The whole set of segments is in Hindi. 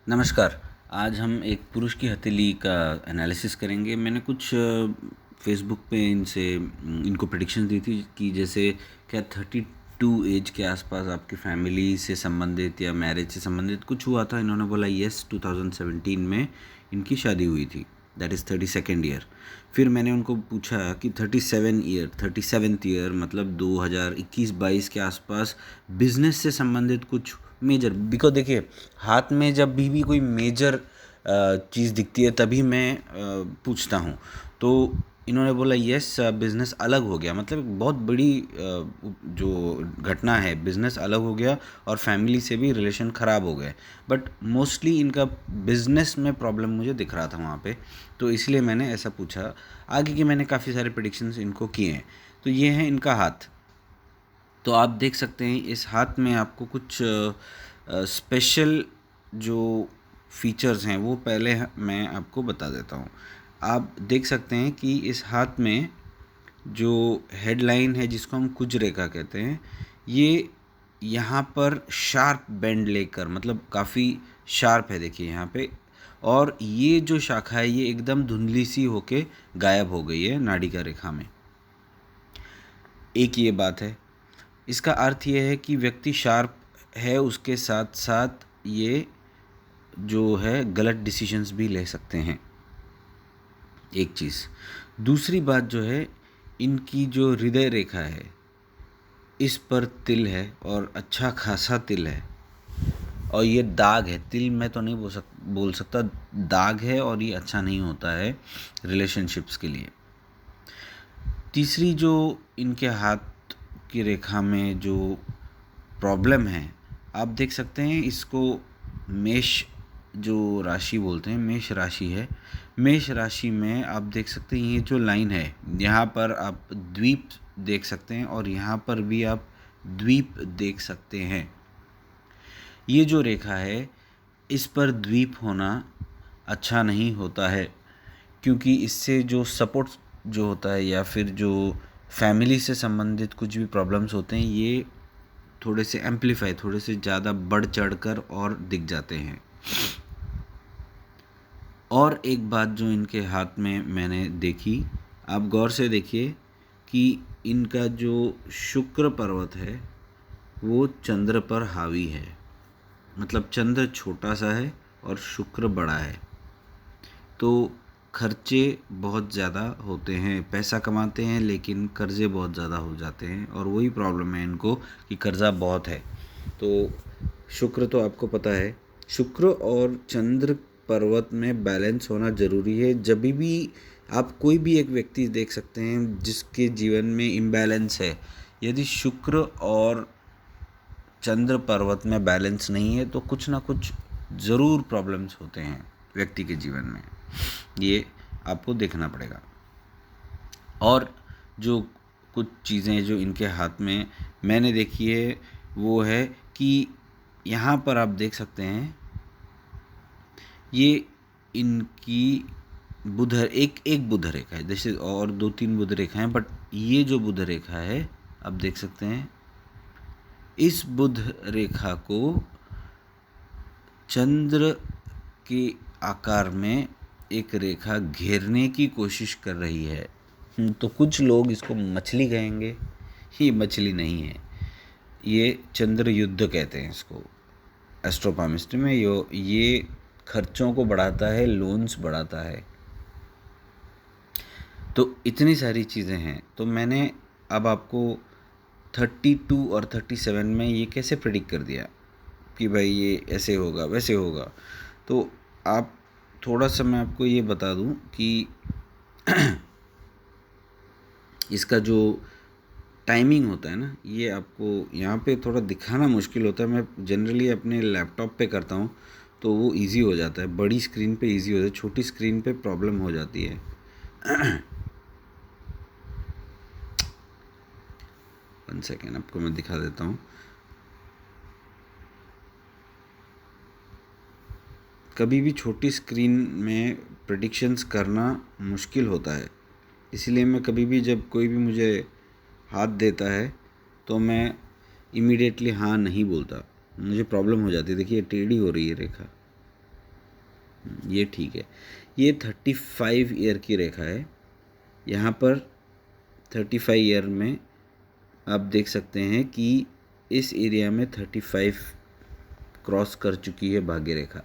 नमस्कार। आज हम एक पुरुष की हथेली का एनालिसिस करेंगे। मैंने कुछ फ़ेसबुक पे इनको प्रेडिक्शन दी थी कि जैसे क्या 32 एज के आसपास आपकी फैमिली से संबंधित या मैरिज से संबंधित कुछ हुआ था। इन्होंने बोला येस 2017 में इनकी शादी हुई थी, दैट इज़ 32nd ईयर। फिर मैंने उनको पूछा कि 37th ईयर मतलब 2021-22 के आसपास बिजनेस से संबंधित कुछ मेजर, बिकॉज देखिए हाथ में जब भी कोई मेजर चीज़ दिखती है तभी मैं पूछता हूँ। तो इन्होंने बोला यस बिज़नेस अलग हो गया, मतलब बहुत बड़ी जो घटना है, बिज़नेस अलग हो गया और फैमिली से भी रिलेशन ख़राब हो गए। बट मोस्टली इनका बिज़नेस में प्रॉब्लम मुझे दिख रहा था वहाँ पे, तो इसलिए मैंने ऐसा पूछा। आगे के मैंने काफ़ी सारे प्रेडिक्शंस इनको किए हैं। तो ये है इनका हाथ। तो आप देख सकते हैं इस हाथ में आपको कुछ स्पेशल जो फीचर्स हैं वो पहले मैं आपको बता देता हूँ। आप देख सकते हैं कि इस हाथ में जो हेडलाइन है जिसको हम कुज रेखा कहते हैं, ये यहाँ पर शार्प बेंड लेकर, मतलब काफ़ी शार्प है देखिए यहाँ पे। और ये जो शाखा है ये एकदम धुंधली सी होके गायब हो गई है नाड़िका रेखा में। एक ये बात है। इसका अर्थ ये है कि व्यक्ति शार्प है, उसके साथ साथ ये जो है गलत डिसीजंस भी ले सकते हैं, एक चीज़। दूसरी बात जो है, इनकी जो हृदय रेखा है इस पर तिल है और अच्छा खासा तिल है, और ये दाग है। तिल मैं तो नहीं बोल सकता, दाग है और ये अच्छा नहीं होता है रिलेशनशिप्स के लिए। तीसरी जो इनके हाथ की रेखा में जो प्रॉब्लम है, आप देख सकते हैं इसको मेष जो राशि बोलते हैं, मेष राशि है। मेष राशि में आप देख सकते हैं ये जो लाइन है, यहाँ पर आप द्वीप देख सकते हैं और यहाँ पर भी आप द्वीप देख सकते हैं। ये जो रेखा है इस पर द्वीप होना अच्छा नहीं होता है, क्योंकि इससे जो सपोर्ट जो होता है या फिर जो फैमिली से संबंधित कुछ भी प्रॉब्लम्स होते हैं ये थोड़े से एम्पलीफाई, थोड़े से ज़्यादा बढ़ चढ़ कर और दिख जाते हैं। और एक बात जो इनके हाथ में मैंने देखी, आप गौर से देखिए कि इनका जो शुक्र पर्वत है वो चंद्र पर हावी है, मतलब चंद्र छोटा सा है और शुक्र बड़ा है। तो खर्चे बहुत ज़्यादा होते हैं, पैसा कमाते हैं लेकिन कर्ज़े बहुत ज़्यादा हो जाते हैं, और वही प्रॉब्लम है इनको कि कर्ज़ा बहुत है। तो शुक्र तो आपको पता है, शुक्र और चंद्र पर्वत में बैलेंस होना ज़रूरी है। जब भी आप कोई भी एक व्यक्ति देख सकते हैं जिसके जीवन में इम्बैलेंस है, यदि शुक्र और चंद्र पर्वत में बैलेंस नहीं है तो कुछ ना कुछ ज़रूर प्रॉब्लम्स होते हैं व्यक्ति के जीवन में, ये आपको देखना पड़ेगा। और जो कुछ चीज़ें जो इनके हाथ में मैंने देखी है वो है कि यहाँ पर आप देख सकते हैं ये इनकी बुध, एक बुध रेखा है, जैसे और 2-3 बुध रेखा हैं, बट ये जो बुध रेखा है आप देख सकते हैं, इस बुध रेखा को चंद्र के आकार में एक रेखा घेरने की कोशिश कर रही है। तो कुछ लोग इसको मछली कहेंगे, ये मछली नहीं है, ये चंद्र युद्ध कहते हैं इसको एस्ट्रोपामिस्ट्री में। ये खर्चों को बढ़ाता है, लोन्स बढ़ाता है। तो इतनी सारी चीज़ें हैं। तो मैंने अब आपको 32 और 37 में ये कैसे प्रेडिक्ट कर दिया कि भाई ये ऐसे होगा वैसे होगा। तो आप थोड़ा सा मैं आपको ये बता दूं कि इसका जो टाइमिंग होता है ना, ये आपको यहाँ पे थोड़ा दिखाना मुश्किल होता है। मैं जनरली अपने लैपटॉप पे करता हूँ तो वो इजी हो जाता है, बड़ी स्क्रीन पे इजी हो जाता है, छोटी स्क्रीन पे प्रॉब्लम हो जाती है। 1 सेकेंड आपको मैं दिखा देता हूँ। कभी भी छोटी स्क्रीन में प्रेडिक्शंस करना मुश्किल होता है, इसलिए मैं कभी भी जब कोई भी मुझे हाथ देता है तो मैं इमीडिएटली हाँ नहीं बोलता, मुझे प्रॉब्लम हो जाती है। देखिए टेढ़ी हो रही है रेखा, ये ठीक है। ये 35 ईयर की रेखा है। यहाँ पर 35 ईयर में आप देख सकते हैं कि इस एरिया में 35 क्रॉस कर चुकी है भाग्य रेखा।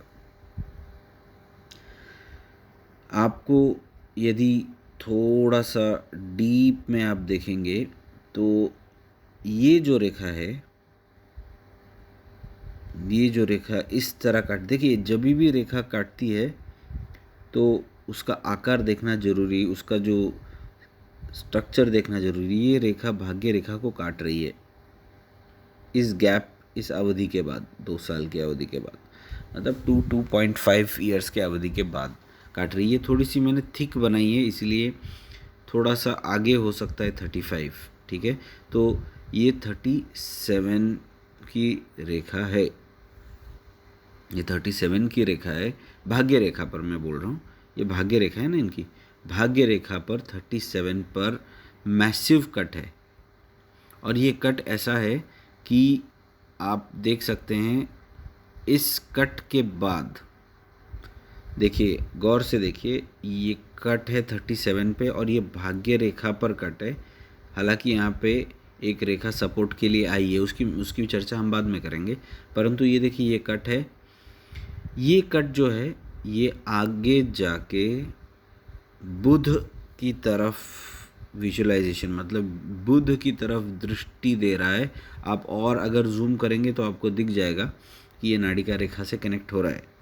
आपको यदि थोड़ा सा डीप में आप देखेंगे तो ये जो रेखा है, ये जो रेखा इस तरह काट, देखिए जब भी रेखा काटती है तो उसका आकार देखना जरूरी, उसका जो स्ट्रक्चर देखना जरूरी। ये रेखा भाग्य रेखा को काट रही है इस गैप, इस अवधि के बाद, 2 साल की अवधि के बाद, मतलब 2.5 ईयर्स के अवधि के बाद काट रही है। थोड़ी सी मैंने थिक बनाई है, इसलिए थोड़ा सा आगे हो सकता है 35, ठीक है। तो ये 37 की रेखा है, ये 37 की रेखा है, भाग्य रेखा पर मैं बोल रहा हूँ, ये भाग्य रेखा है ना इनकी, भाग्य रेखा पर 37 पर मैसिव कट है। और ये कट ऐसा है कि आप देख सकते हैं इस कट के बाद, देखिए गौर से देखिए, ये कट है 37 पे और ये भाग्य रेखा पर कट है। हालांकि यहाँ पे एक रेखा सपोर्ट के लिए आई है, उसकी चर्चा हम बाद में करेंगे, परंतु ये देखिए ये कट है। ये कट जो है ये आगे जाके बुध की तरफ विजुअलाइजेशन, मतलब बुध की तरफ दृष्टि दे रहा है। आप और अगर जूम करेंगे तो आपको दिख जाएगा कि ये नाड़िका रेखा से कनेक्ट हो रहा है।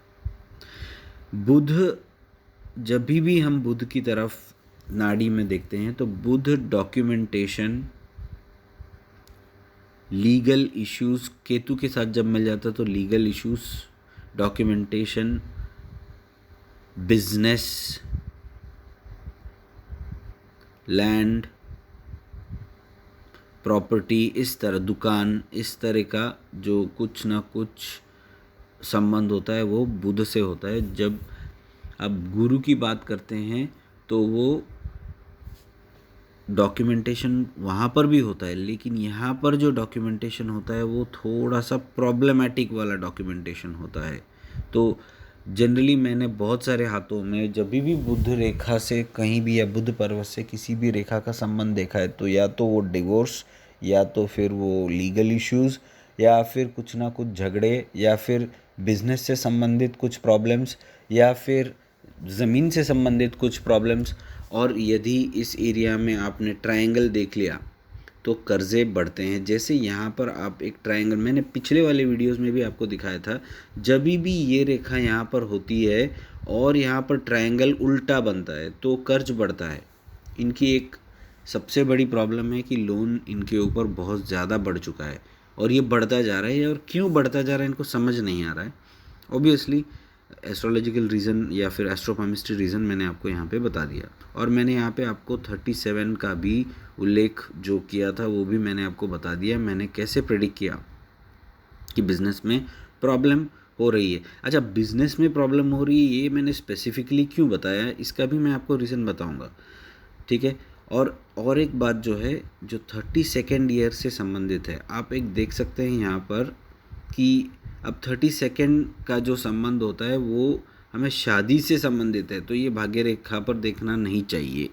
बुध, जब भी हम बुध की तरफ नाड़ी में देखते हैं तो बुध डॉक्यूमेंटेशन, लीगल इश्यूज, केतु के साथ जब मिल जाता तो legal issues, documentation, business, land, property, इस तरह दुकान, इस तरह का जो कुछ ना कुछ संबंध होता है वो बुध से होता है। जब अब गुरु की बात करते हैं तो वो डॉक्यूमेंटेशन वहाँ पर भी होता है, लेकिन यहाँ पर जो डॉक्यूमेंटेशन होता है वो थोड़ा सा प्रॉब्लमेटिक वाला डॉक्यूमेंटेशन होता है। तो जनरली मैंने बहुत सारे हाथों में जब भी बुध रेखा से कहीं भी या बुध पर्वत से किसी भी रेखा का संबंध देखा है तो या तो वो डिवोर्स, या तो फिर वो लीगल इश्यूज़, या फिर कुछ ना कुछ झगड़े, या फिर बिजनेस से संबंधित कुछ प्रॉब्लम्स, या फिर ज़मीन से संबंधित कुछ प्रॉब्लम्स। और यदि इस एरिया में आपने ट्रायंगल देख लिया तो कर्जे बढ़ते हैं। जैसे यहाँ पर आप एक ट्रायंगल, मैंने पिछले वाले वीडियोस में भी आपको दिखाया था, जब भी ये रेखा यहाँ पर होती है और यहाँ पर ट्रायंगल उल्टा बनता है तो कर्ज बढ़ता है। इनकी एक सबसे बड़ी प्रॉब्लम है कि लोन इनके ऊपर बहुत ज़्यादा बढ़ चुका है और ये बढ़ता जा रहा है, और क्यों बढ़ता जा रहा है इनको समझ नहीं आ रहा है। ऑब्वियसली एस्ट्रोलॉजिकल रीज़न या फिर एस्ट्रोपामिस्ट्री रीज़न मैंने आपको यहाँ पे बता दिया, और मैंने यहाँ पे आपको 37 का भी उल्लेख जो किया था वो भी मैंने आपको बता दिया, मैंने कैसे प्रेडिक्ट किया कि बिज़नेस में प्रॉब्लम हो रही है। अच्छा, बिज़नेस में प्रॉब्लम हो रही है ये मैंने स्पेसिफिकली क्यों बताया है इसका भी मैं आपको रीज़न बताऊँगा, ठीक है। और एक बात जो है जो 32nd ईयर से संबंधित है, आप एक देख सकते हैं यहाँ पर कि अब 32nd का जो संबंध होता है वो हमें शादी से संबंधित है, तो ये भाग्य रेखा पर देखना नहीं चाहिए,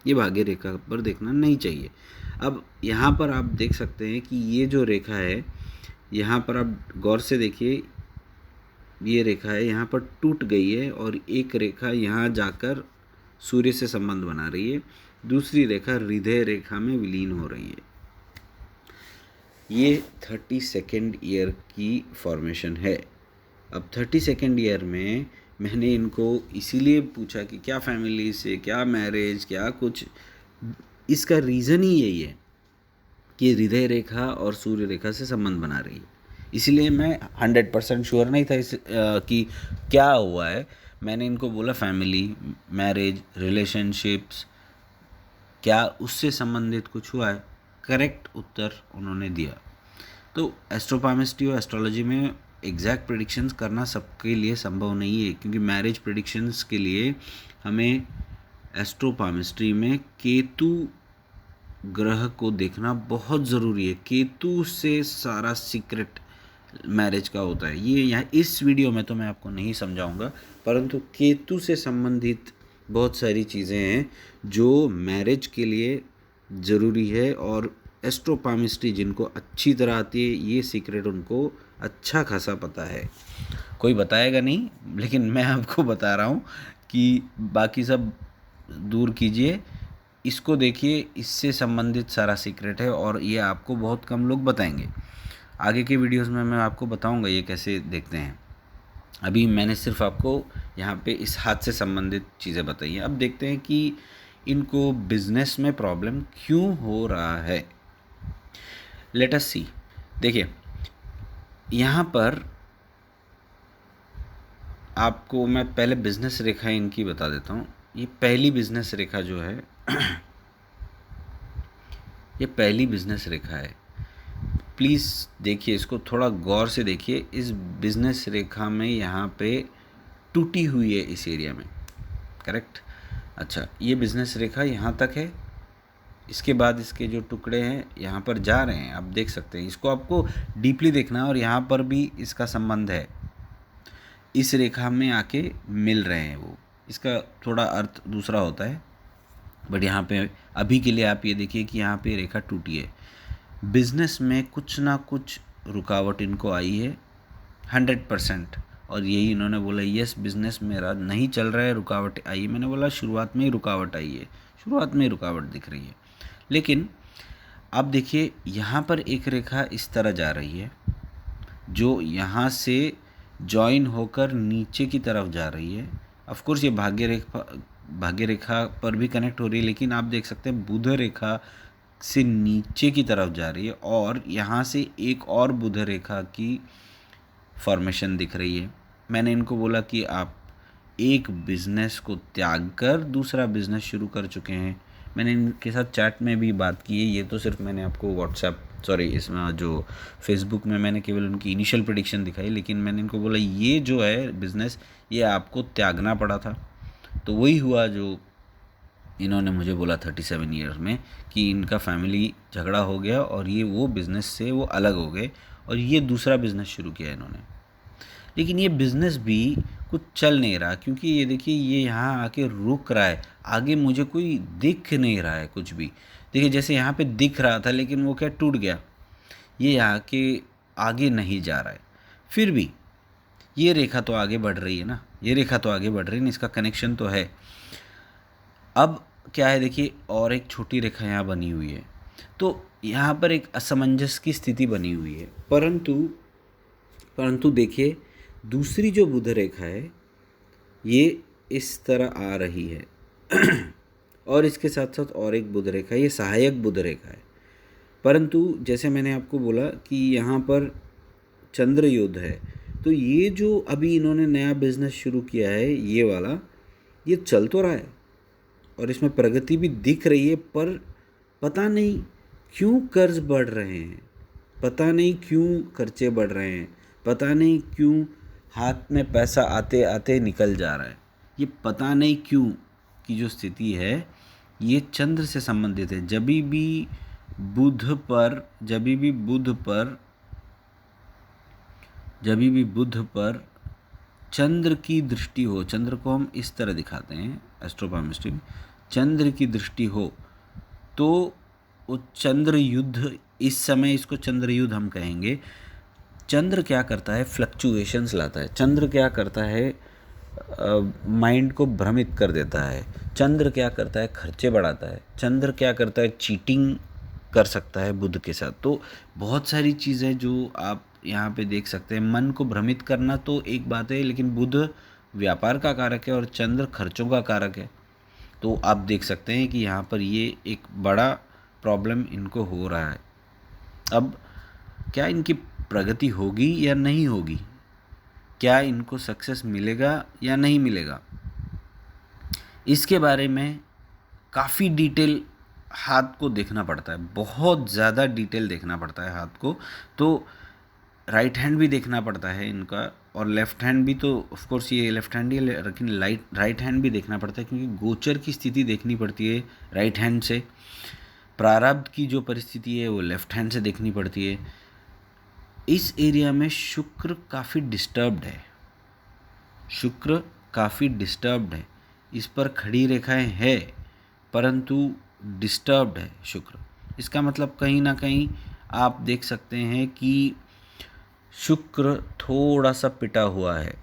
ये भाग्य रेखा पर देखना नहीं चाहिए। अब यहाँ पर आप देख सकते हैं कि ये जो रेखा है, यहाँ पर आप गौर से देखिए, ये रेखा है यहाँ पर टूट गई है और एक रेखा यहाँ जाकर सूर्य से संबंध बना रही है, दूसरी रेखा हृदय रेखा में विलीन हो रही है। ये 32nd ईयर की फॉर्मेशन है। अब 32nd ईयर में मैंने इनको इसीलिए पूछा कि क्या फैमिली से, क्या मैरिज, क्या कुछ, इसका रीज़न ही यही है कि हृदय रेखा और सूर्य रेखा से संबंध बना रही है। इसलिए मैं 100% श्योर नहीं था कि क्या हुआ है। मैंने इनको बोला फैमिली, मैरिज, रिलेशनशिप्स, क्या उससे संबंधित कुछ हुआ है? करेक्ट उत्तर उन्होंने दिया। तो एस्ट्रोपामिस्ट्री और एस्ट्रोलॉजी में एग्जैक्ट प्रेडिक्शंस करना सबके लिए संभव नहीं है, क्योंकि मैरिज प्रेडिक्शंस के लिए हमें एस्ट्रोपामिस्ट्री में केतु ग्रह को देखना बहुत ज़रूरी है। केतु से सारा सीक्रेट मैरिज का होता है। ये यहाँ इस वीडियो में तो मैं आपको नहीं समझाऊंगा, परंतु केतु से संबंधित बहुत सारी चीज़ें हैं जो मैरिज के लिए ज़रूरी है, और एस्ट्रोपामिस्ट्री जिनको अच्छी तरह आती है ये सीक्रेट उनको अच्छा खासा पता है। कोई बताएगा नहीं, लेकिन मैं आपको बता रहा हूँ कि बाकी सब दूर कीजिए, इसको देखिए, इससे संबंधित सारा सीक्रेट है और ये आपको बहुत कम लोग बताएंगे। आगे के वीडियोस में मैं आपको बताऊंगा ये कैसे देखते हैं। अभी मैंने सिर्फ आपको यहाँ पे इस हाथ से संबंधित चीज़ें बताई हैं। अब देखते हैं कि इनको बिजनेस में प्रॉब्लम क्यों हो रहा है। लेट अस सी। देखिए यहाँ पर आपको मैं पहले बिजनेस रेखा इनकी बता देता हूँ। ये पहली बिजनेस रेखा जो है ये पहली बिजनेस रेखा है। प्लीज़ देखिए, इसको थोड़ा गौर से देखिए। इस बिजनेस रेखा में यहाँ पे टूटी हुई है इस एरिया में, करेक्ट। अच्छा, ये बिजनेस रेखा यहाँ तक है, इसके बाद इसके जो टुकड़े हैं यहाँ पर जा रहे हैं, आप देख सकते हैं। इसको आपको डीपली देखना है, और यहाँ पर भी इसका संबंध है, इस रेखा में आके मिल रहे हैं वो। इसका थोड़ा अर्थ दूसरा होता है, बट यहाँ पे अभी के लिए आप ये देखिए कि यहाँ पे रेखा टूटी है। बिजनेस में कुछ ना कुछ रुकावट इनको आई है 100%, और यही इन्होंने बोला, यस बिज़नेस मेरा नहीं चल रहा है, रुकावट आई है। मैंने बोला शुरुआत में ही रुकावट आई है, शुरुआत में ही रुकावट दिख रही है। लेकिन अब देखिए यहाँ पर एक रेखा इस तरह जा रही है जो यहाँ से जॉइन होकर नीचे की तरफ जा रही है। ऑफ कोर्स ये भाग्य रेखा पर भी कनेक्ट हो रही है, लेकिन आप देख सकते हैं बुध रेखा से नीचे की तरफ जा रही है, और यहाँ से एक और बुध रेखा की फॉर्मेशन दिख रही है। मैंने इनको बोला कि आप एक बिज़नेस को त्याग कर दूसरा बिज़नेस शुरू कर चुके हैं। मैंने इनके साथ चैट में भी बात की है, ये तो सिर्फ मैंने आपको इसमें जो फेसबुक में मैंने केवल उनकी इनिशियल प्रेडिक्शन दिखाई, लेकिन मैंने इनको बोला ये जो है बिज़नेस ये आपको त्यागना पड़ा था। तो वही हुआ जो इन्होंने मुझे बोला 37 ईयर्स में, कि इनका फैमिली झगड़ा हो गया और ये वो बिज़नेस से वो अलग हो गए और ये दूसरा बिज़नेस शुरू किया इन्होंने। लेकिन ये बिज़नेस भी कुछ चल नहीं रहा, क्योंकि ये देखिए ये यहाँ आके रुक रहा है, आगे मुझे कोई दिख नहीं रहा है कुछ भी। देखिए जैसे यहाँ पे दिख रहा था, लेकिन वो क्या टूट गया, ये यहाँ के आगे नहीं जा रहा है। फिर भी ये रेखा तो आगे बढ़ रही है ना, ये रेखा तो आगे बढ़ रही है ना, इसका कनेक्शन तो है। अब क्या है देखिए, और एक छोटी रेखा यहाँ बनी हुई है, तो यहाँ पर एक असमंजस की स्थिति बनी हुई है। परंतु देखिए दूसरी जो बुध रेखा है ये इस तरह आ रही है और इसके साथ साथ और एक बुध रेखा, ये सहायक बुध रेखा है। परंतु जैसे मैंने आपको बोला कि यहाँ पर चंद्र युद्ध है, तो ये जो अभी इन्होंने नया बिजनेस शुरू किया है ये वाला, ये चल तो रहा है और इसमें प्रगति भी दिख रही है, पर पता नहीं क्यों कर्ज बढ़ रहे हैं, पता नहीं क्यों खर्चे बढ़ रहे हैं, पता नहीं क्यों हाथ में पैसा आते आते निकल जा रहा है। ये पता नहीं क्यों की जो स्थिति है ये चंद्र से संबंधित है। जब भी बुध पर चंद्र की दृष्टि हो, चंद्र को हम इस तरह दिखाते हैं एस्ट्रोपामिस्ट्री में, चंद्र की दृष्टि हो तो वो चंद्र युद्ध, इस समय इसको चंद्र युद्ध हम कहेंगे। चंद्र क्या करता है, फ्लक्चुएशंस लाता है। चंद्र क्या करता है, माइंड को भ्रमित कर देता है। चंद्र क्या करता है, खर्चे बढ़ाता है। चंद्र क्या करता है, चीटिंग कर सकता है बुध के साथ। तो बहुत सारी चीज़ें जो आप यहाँ पे देख सकते हैं। मन को भ्रमित करना तो एक बात है, लेकिन बुध व्यापार का कारक है और चंद्र खर्चों का कारक है। तो आप देख सकते हैं कि यहाँ पर ये एक बड़ा प्रॉब्लम इनको हो रहा है। अब क्या इनकी प्रगति होगी या नहीं होगी, क्या इनको सक्सेस मिलेगा या नहीं मिलेगा, इसके बारे में काफ़ी डिटेल हाथ को देखना पड़ता है, बहुत ज़्यादा डिटेल देखना पड़ता है हाथ को। तो राइट हैंड भी देखना पड़ता है इनका, और लेफ़्ट हैंड भी, तो ऑफ कोर्स ये लेफ़्ट हैंड ही है, लेकिन राइट हैंड भी देखना पड़ता है, क्योंकि गोचर की स्थिति देखनी पड़ती है राइट हैंड से, प्रारब्ध की जो परिस्थिति है वो लेफ़्ट हैंड से देखनी पड़ती है। इस एरिया में शुक्र काफ़ी डिस्टर्ब्ड है, शुक्र काफ़ी डिस्टर्ब्ड है। इस पर खड़ी रेखाएं है परंतु डिस्टर्ब्ड है शुक्र। इसका मतलब कहीं ना कहीं आप देख सकते हैं कि शुक्र थोड़ा सा पिटा हुआ है,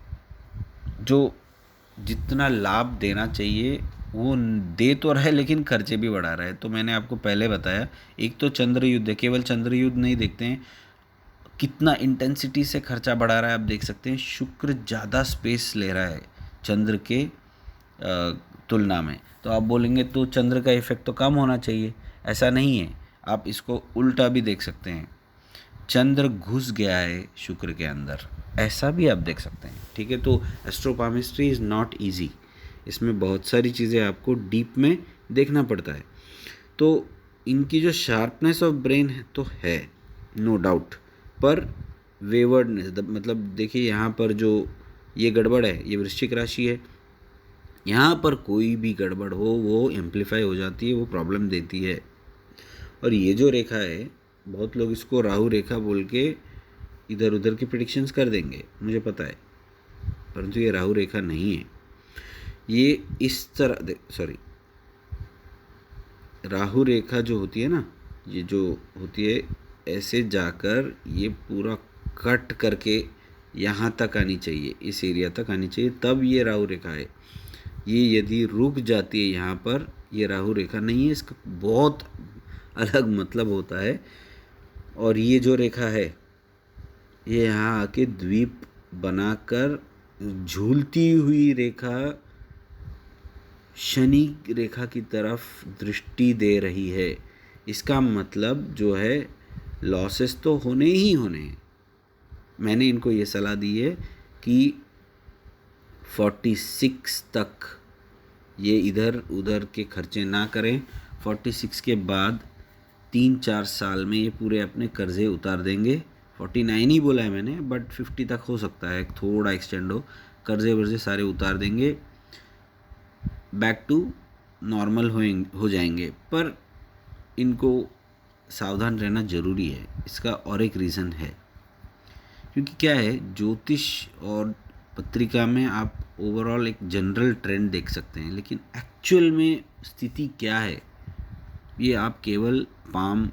जो जितना लाभ देना चाहिए वो दे तो रहा है लेकिन खर्चे भी बढ़ा रहा है। तो मैंने आपको पहले बताया, एक तो चंद्र युद्ध है, केवल चंद्र युद्ध नहीं देखते हैं, कितना इंटेंसिटी से खर्चा बढ़ा रहा है आप देख सकते हैं। शुक्र ज़्यादा स्पेस ले रहा है चंद्र के तुलना में। तो आप बोलेंगे तो चंद्र का इफेक्ट तो कम होना चाहिए, ऐसा नहीं है। आप इसको उल्टा भी देख सकते हैं, चंद्र घुस गया है शुक्र के अंदर, ऐसा भी आप देख सकते हैं। ठीक है, तो एस्ट्रोपामिस्ट्री इज़ नॉट इजी, इसमें बहुत सारी चीज़ें आपको डीप में देखना पड़ता है। तो इनकी जो शार्पनेस ऑफ ब्रेन है तो है नो डाउट, पर वेवर्डनेस मतलब देखिए यहाँ पर जो ये गड़बड़ है, ये वृश्चिक राशि है, यहाँ पर कोई भी गड़बड़ हो वो एम्पलीफाई हो जाती है, वो प्रॉब्लम देती है। और ये जो रेखा है, बहुत लोग इसको राहु रेखा बोल के इधर उधर की प्रेडिक्शंस कर देंगे, मुझे पता है, परंतु ये राहु रेखा नहीं है। ये इस तरह सॉरी, राहु रेखा जो होती है ना, ये जो होती है ऐसे जाकर ये पूरा कट करके यहाँ तक आनी चाहिए, इस एरिया तक आनी चाहिए, तब ये राहु रेखा है। ये यदि रुक जाती है यहाँ पर, ये राहु रेखा नहीं है, इसका बहुत अलग मतलब होता है। और ये जो रेखा है ये यहाँ आके द्वीप बनाकर झूलती हुई रेखा शनि रेखा की तरफ दृष्टि दे रही है। इसका मतलब जो है लॉसेस तो होने ही होने हैं। मैंने इनको ये सलाह दी है कि 46 तक ये इधर उधर के खर्चे ना करें। 46 के बाद 3-4 साल में ये पूरे अपने कर्जे उतार देंगे। 49 ही बोला है मैंने, बट 50 तक हो सकता है, थोड़ा एक्सटेंड हो, कर्जे वर्जे सारे उतार देंगे, बैक टू नॉर्मल हो जाएंगे। पर इनको सावधान रहना ज़रूरी है। इसका और एक रीज़न है, क्योंकि क्या है, ज्योतिष और पत्रिका में आप ओवरऑल एक जनरल ट्रेंड देख सकते हैं, लेकिन एक्चुअल में स्थिति क्या है ये आप केवल पाम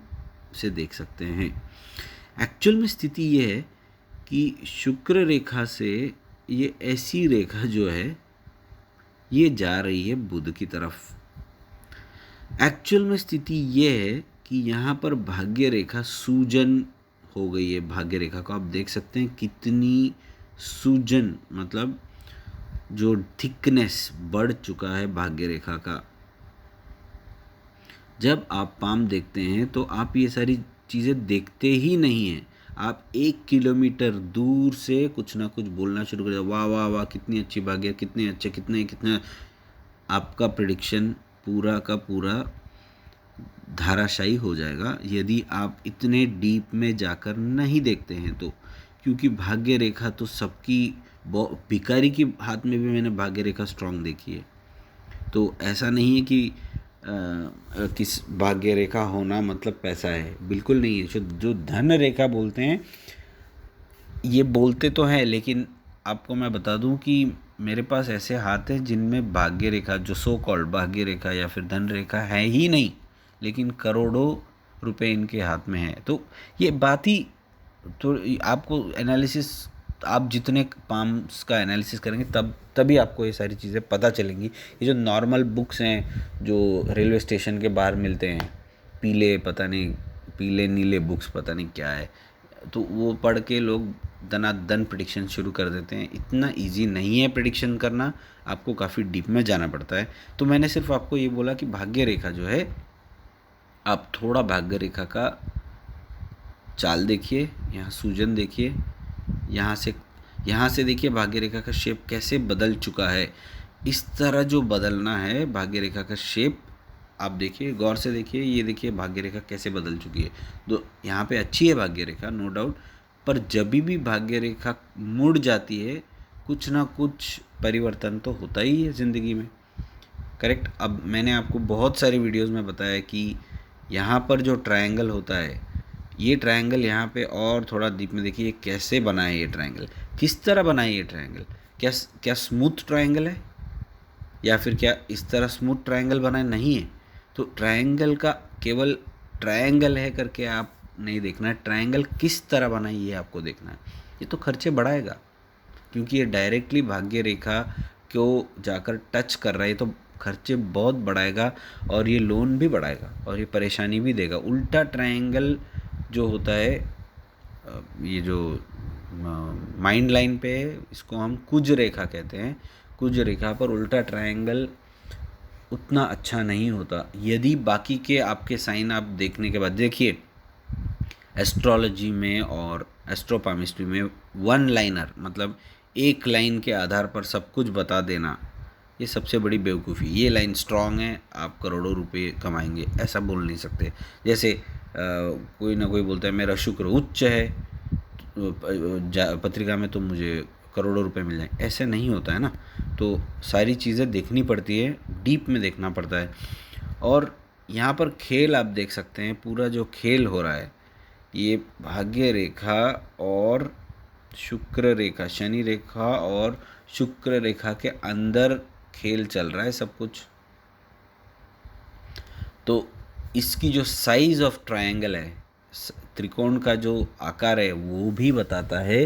से देख सकते हैं। एक्चुअल में स्थिति ये है कि शुक्र रेखा से ये ऐसी रेखा जो है ये जा रही है बुध की तरफ। एक्चुअल में स्थिति ये है कि यहाँ पर भाग्य रेखा सूजन हो गई है। भाग्य रेखा को आप देख सकते हैं कितनी सूजन, मतलब जो थिकनेस बढ़ चुका है भाग्य रेखा का। जब आप पाम देखते हैं तो आप ये सारी चीज़ें देखते ही नहीं हैं, आप 1 किलोमीटर दूर से कुछ ना कुछ बोलना शुरू कर दो, वाह वाह वाह कितनी अच्छी भाग्य, कितने अच्छे, कितने। आपका प्रेडिक्शन पूरा का पूरा धाराशायी हो जाएगा यदि आप इतने डीप में जाकर नहीं देखते हैं तो। क्योंकि भाग्य रेखा तो सबकी, भिखारी के हाथ में भी मैंने भाग्य रेखा स्ट्रांग देखी है। तो ऐसा नहीं है कि किस भाग्य रेखा होना मतलब पैसा है, बिल्कुल नहीं है। जो धन रेखा बोलते हैं, ये बोलते तो हैं, लेकिन आपको मैं बता दूं कि मेरे पास ऐसे हाथ हैं जिनमें भाग्य रेखा, जो सो कॉल्ड भाग्य रेखा या फिर धन रेखा है ही नहीं, लेकिन करोड़ों रुपए इनके हाथ में है। तो ये बात ही, तो आपको एनालिसिस, आप जितने पाम्स का एनालिसिस करेंगे तभी आपको ये सारी चीज़ें पता चलेंगी। ये जो नॉर्मल बुक्स हैं जो रेलवे स्टेशन के बाहर मिलते हैं, पीले नीले बुक्स पता नहीं क्या है, तो वो पढ़ के लोग दनादन प्रेडिक्शन शुरू कर देते हैं। इतना इजी नहीं है प्रेडिक्शन करना, आपको काफ़ी डीप में जाना पड़ता है। तो मैंने सिर्फ आपको ये बोला कि भाग्य रेखा जो है, आप थोड़ा भाग्य रेखा का चाल देखिए, यहाँ सूजन देखिए, यहाँ से देखिए भाग्य रेखा का शेप कैसे बदल चुका है। इस तरह जो बदलना है भाग्य रेखा का शेप, आप देखिए, गौर से देखिए, ये देखिए भाग्य रेखा कैसे बदल चुकी है। तो यहाँ पे अच्छी है भाग्य रेखा, नो डाउट, पर जब भी भाग्य रेखा मुड़ जाती है कुछ ना कुछ परिवर्तन तो होता ही है ज़िंदगी में, करेक्ट। अब मैंने आपको बहुत सारी वीडियोस में बताया कि यहाँ पर जो ट्रायंगल होता है ये ट्रायंगल यहाँ पे और थोड़ा डीप में देखिए कैसे बना है ये ट्रायंगल, किस तरह बना है ये ट्रायंगल। क्या क्या स्मूथ ट्रायंगल है, या फिर क्या इस तरह स्मूथ ट्रायंगल बना है? नहीं है। तो ट्रायंगल का केवल ट्रायंगल है करके आप नहीं देखना है, ट्रायंगल किस तरह बना है ये आपको देखना है। ये तो खर्चे बढ़ाएगा, क्योंकि ये डायरेक्टली भाग्य रेखा को जाकर टच कर रहा है, तो खर्चे बहुत बढ़ाएगा और ये लोन भी बढ़ाएगा और ये परेशानी भी देगा। उल्टा ट्रायंगल जो होता है, ये जो माइंड लाइन पे है, इसको हम कुज रेखा कहते हैं। कुज रेखा पर उल्टा ट्रायंगल उतना अच्छा नहीं होता। यदि बाकी के आपके साइन आप देखने के बाद देखिए, एस्ट्रोलॉजी में और एस्ट्रोपामिस्ट्री में वन लाइनर मतलब एक लाइन के आधार पर सब कुछ बता देना, ये सबसे बड़ी बेवकूफ़ी। ये लाइन स्ट्रांग है, आप करोड़ों रुपए कमाएंगे, ऐसा बोल नहीं सकते। जैसे कोई ना कोई बोलता है मेरा शुक्र उच्च है पत्रिका में, तो मुझे करोड़ों रुपए मिल जाए, ऐसे नहीं होता है ना। तो सारी चीज़ें देखनी पड़ती है, डीप में देखना पड़ता है। और यहाँ पर खेल आप देख सकते हैं, पूरा जो खेल हो रहा है, ये भाग्य रेखा और शुक्र रेखा, शनि रेखा और शुक्र रेखा के अंदर खेल चल रहा है सब कुछ। तो इसकी जो साइज़ ऑफ ट्रायंगल है, त्रिकोण का जो आकार है, वो भी बताता है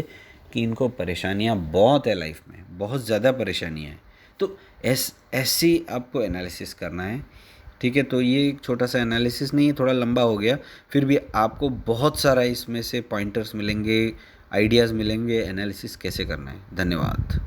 कि इनको परेशानियां बहुत है लाइफ में, बहुत ज़्यादा परेशानियां हैं। तो ऐसी आपको एनालिसिस करना है, ठीक है। तो ये एक छोटा सा एनालिसिस नहीं है, थोड़ा लंबा हो गया, फिर भी आपको बहुत सारा इसमें से पॉइंटर्स मिलेंगे, आइडियाज़ मिलेंगे एनालिसिस कैसे करना है। धन्यवाद।